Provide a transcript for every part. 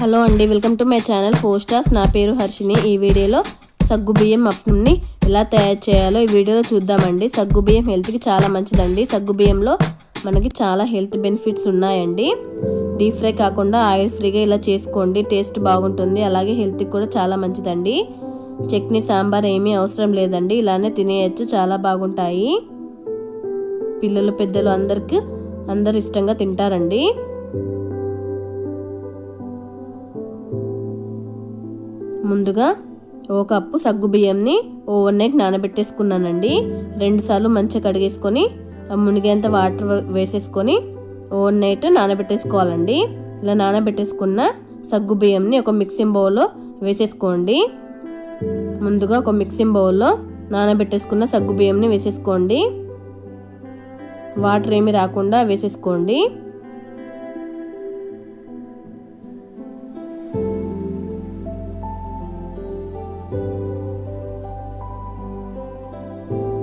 Hello అండి, welcome to my channel 4 stars. నా పేరు హర్షిని. ఈ వీడియోలో సగ్గుబియ్యం అప్పంని ఎలా తయారు చేయాలో ఈ వీడియోలో చూద్దామండి. సగ్గుబియ్యం హెల్త్కి చాలా మంచిదండి. సగ్గుబియ్యంలో మనకి చాలా హెల్త్ బెనిఫిట్స్ ఉన్నాయండి. డీప్ ఫ్రై కాకుండా ఆయిల్ ఫ్రీగా ఇలా చేసుకోండి, టేస్ట్ బాగుంటుంది. అలాగే హెల్త్కి కూడా చాలా మంచిదండి. చట్నీ సాంబార్ ఏమీ అవసరం లేదండి, ఇలానే తినేయచ్చు, చాలా బాగుంటాయి. పిల్లలు పెద్దలు అందరూ ఇష్టంగా తింటారండి. ముందుగా 1 కప్పు సగ్గుబియ్యంని ఓవర్ నైట్ నానబెట్టేసుకున్నానండి. 2 సార్లు మంచిగా కడిగేసుకొని మునిగేంత వాటర్ వేసేసుకొని ఓవర్ నైట్ నానబెట్టేసుకోవాలండి. ఇలా నానబెట్టేసుకున్న సగ్గుబియ్యంని ఒక మిక్సింగ్ బౌల్లో వేసేసుకోండి. ముందుగా ఒక మిక్సింగ్ బౌల్లో నానబెట్టేసుకున్న సగ్గుబియ్యంని వేసేసుకోండి. వాటర్ ఏమి రాకుండా వేసేసుకోండి.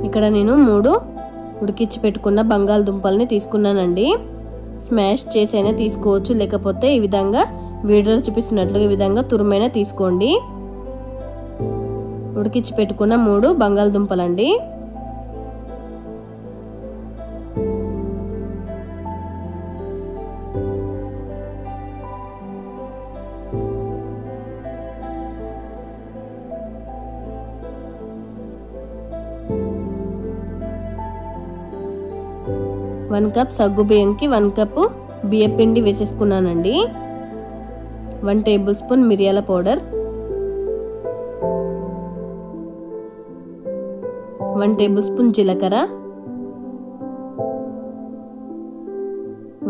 ఇక్కడ నేను 3 ఉడికించి పెట్టుకున్న బంగాళదుంపల్ని తీసుకున్నానండి. స్మాష్ చేసైనా తీసుకోవచ్చు, లేకపోతే ఈ విధంగా వీడియోలో చూపిస్తున్నట్లుగా ఈ విధంగా తురుమైనా తీసుకోండి. ఉడికించి పెట్టుకున్న 3 బంగాళదుంపలండి. వన్ కప్ సగ్గుబియ్యంకి 1 కప్పు బియ్యం పిండి వేసేసుకున్నానండి. 1 టేబుల్ స్పూన్ మిరియాల పౌడర్, 1 టేబుల్ స్పూన్ జీలకర్ర,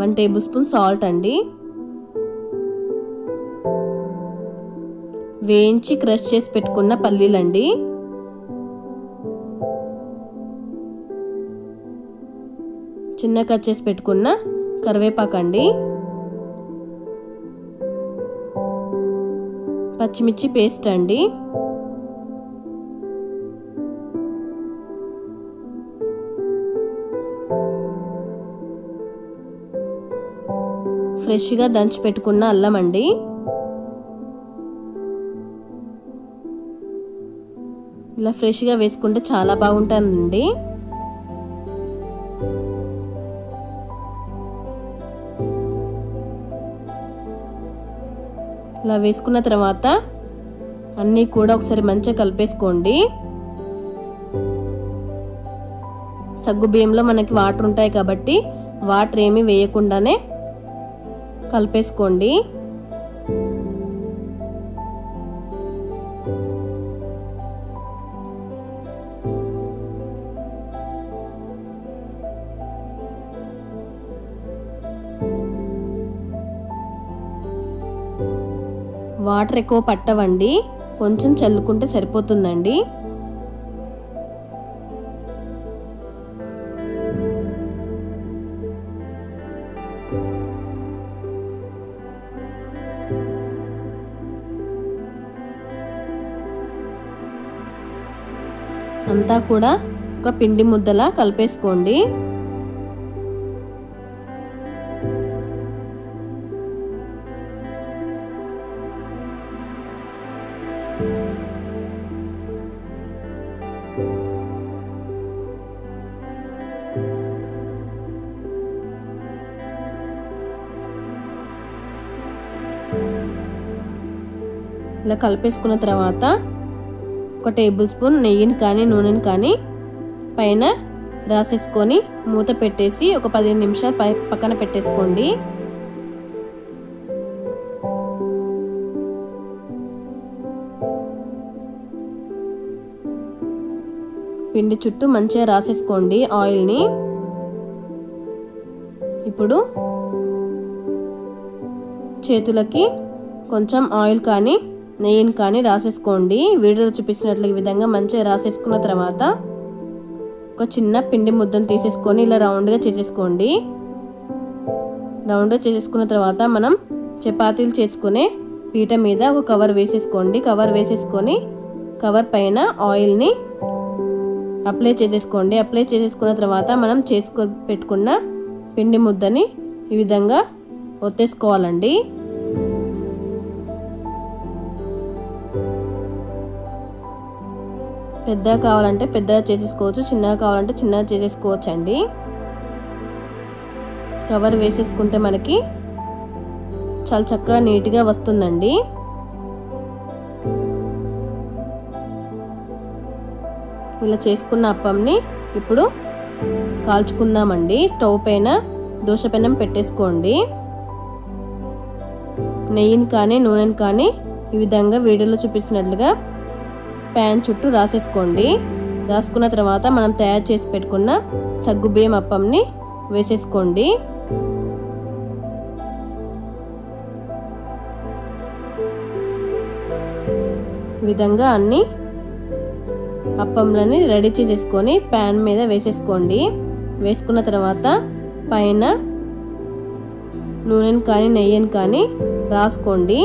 1 టేబుల్ స్పూన్ సాల్ట్ అండి. వేయించి క్రష్ చేసి పెట్టుకున్న పల్లీలండి. చిన్న కట్ చేసి పెట్టుకున్న కరివేపాకండి. పచ్చిమిర్చి పేస్ట్ అండి. ఫ్రెష్గా దంచి పెట్టుకున్న అల్లం అండి. ఇలా ఫ్రెష్గా వేసుకుంటే చాలా బాగుంటుందండి. ఇలా వేసుకున్న తర్వాత అన్నీ కూడా ఒకసారి మంచిగా కలిపేసుకోండి. సగ్గుబియ్యంలో మనకి వాటర్ ఉంటాయి కాబట్టి వాటర్ ఏమీ వేయకుండానే కలిపేసుకోండి. వాటర్ ఎక్కువ పట్టవండి, కొంచెం చల్లుకుంటే సరిపోతుందండి. అంతా కూడా ఒక పిండి ముద్దలా కలిపేసుకోండి. ఇలా కలిపేసుకున్న తర్వాత 1 టేబుల్ స్పూన్ నెయ్యిని కానీ నూనెని కానీ పైన రాసేసుకొని మూత పెట్టేసి ఒక 15 నిమిషాలు పక్కన పెట్టేసుకోండి. పిండి చుట్టూ మంచిగా రాసేసుకోండి ఆయిల్ని. ఇప్పుడు చేతులకి కొంచెం ఆయిల్ కానీ నెయ్యిని కానీ రాసేసుకోండి. వీడియోలో చూపిస్తున్నట్లు ఈ విధంగా మంచిగా రాసేసుకున్న తర్వాత ఒక చిన్న పిండి ముద్దను తీసేసుకొని ఇలా రౌండ్గా చేసేసుకోండి. రౌండ్గా చేసేసుకున్న తర్వాత మనం చపాతీలు చేసుకునే పీట మీద ఒక కవర్ వేసేసుకోండి. కవర్ వేసేసుకొని కవర్ పైన ఆయిల్ని అప్లై చేసేసుకోండి. అప్లై చేసేసుకున్న తర్వాత మనం పెట్టుకున్న పిండి ముద్దని ఈ విధంగా ఒత్తేసుకోవాలండి. పెద్దగా కావాలంటే పెద్దగా చేసేసుకోవచ్చు, చిన్నగా కావాలంటే చిన్నగా చేసేసుకోవచ్చు అండి. కవర్ వేసేసుకుంటే మనకి చాలా చక్కగా నీట్గా వస్తుందండి. ఇలా చేసుకున్న అప్పంని ఇప్పుడు కాల్చుకుందామండి. స్టవ్ పైన దోశ పెనం పెట్టేసుకోండి. నెయ్యిని కానీ నూనెని కానీ ఈ విధంగా వీడియోలో చూపించినట్లుగా ప్యాన్ చుట్టూ రాసేసుకోండి. రాసుకున్న తర్వాత మనం తయారు చేసి పెట్టుకున్న సగ్గుబియ్యం అప్పంని వేసేసుకోండి. ఈ విధంగా అన్ని అప్పంలని రెడీ చేసేసుకొని ప్యాన్ మీద వేసేసుకోండి. వేసుకున్న తర్వాత పైన నూనెని కానీ నెయ్యిని కానీ రాసుకోండి.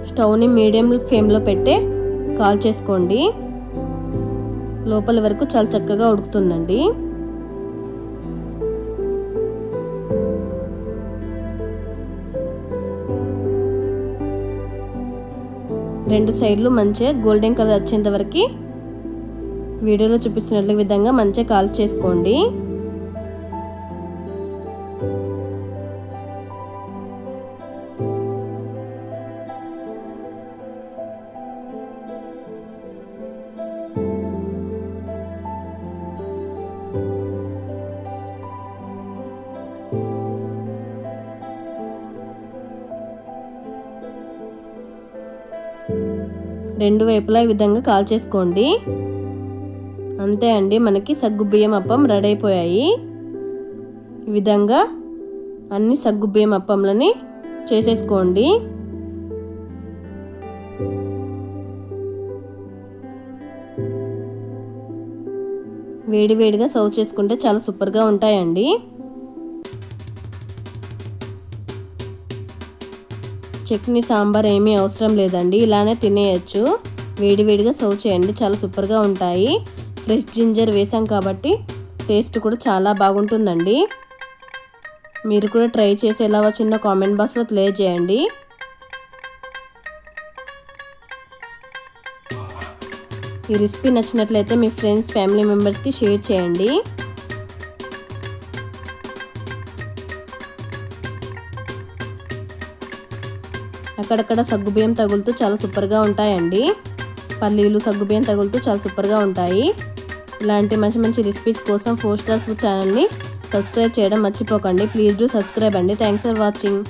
స్టవ్ని మీడియం ఫ్లేమ్లో పెట్టే కాల్ చేసుకోండి. లోపల వరకు చాలా చక్కగా ఉడుకుతుందండి. రెండు సైడ్లు మంచిగా గోల్డెన్ కలర్ వచ్చేంత వరకు వీడియోలో చూపిస్తున్న విధంగా మంచిగా కాల్ చేసుకోండి. రెండు వైపులా ఈ విధంగా కాల్ చేసుకోండి. అంతే అండి, మనకి సగ్గుబియ్యం అప్పం రెడీ అయిపోయాయి. ఈ విధంగా అన్ని సగ్గుబియ్యం అప్పంలని చేసేసుకోండి. వేడివేడిగా సర్వ్ చేసుకుంటే చాలా సూపర్గా ఉంటాయండి. చట్నీ సాంబార్ ఏమీ అవసరం లేదండి, ఇలానే తినేయచ్చు. వేడివేడిగా సర్వ్ చేయండి, చాలా సూపర్గా ఉంటాయి. ఫ్రెష్ జింజర్ వేసాం కాబట్టి టేస్ట్ కూడా చాలా బాగుంటుందండి. మీరు కూడా ట్రై చేసి ఎలా వచ్చిందో కామెంట్ బాక్స్లో తెలియజేయండి. ఈ రెసిపీ నచ్చినట్లయితే మీ ఫ్రెండ్స్ ఫ్యామిలీ మెంబర్స్కి షేర్ చేయండి. అక్కడక్కడ సగ్గుబియ్యం తగులుతూ చాలా సూపర్గా ఉంటాయండి. పల్లీలు సగ్గుబియ్యం తగులుతూ చాలా సూపర్గా ఉంటాయి. ఇలాంటి మంచి మంచి రెసిపీస్ కోసం 4 స్టార్స్ ఛానల్ని సబ్స్క్రైబ్ చేయడం మర్చిపోకండి. ప్లీజ్ డూ సబ్స్క్రైబ్ అండి. Thanks for watching.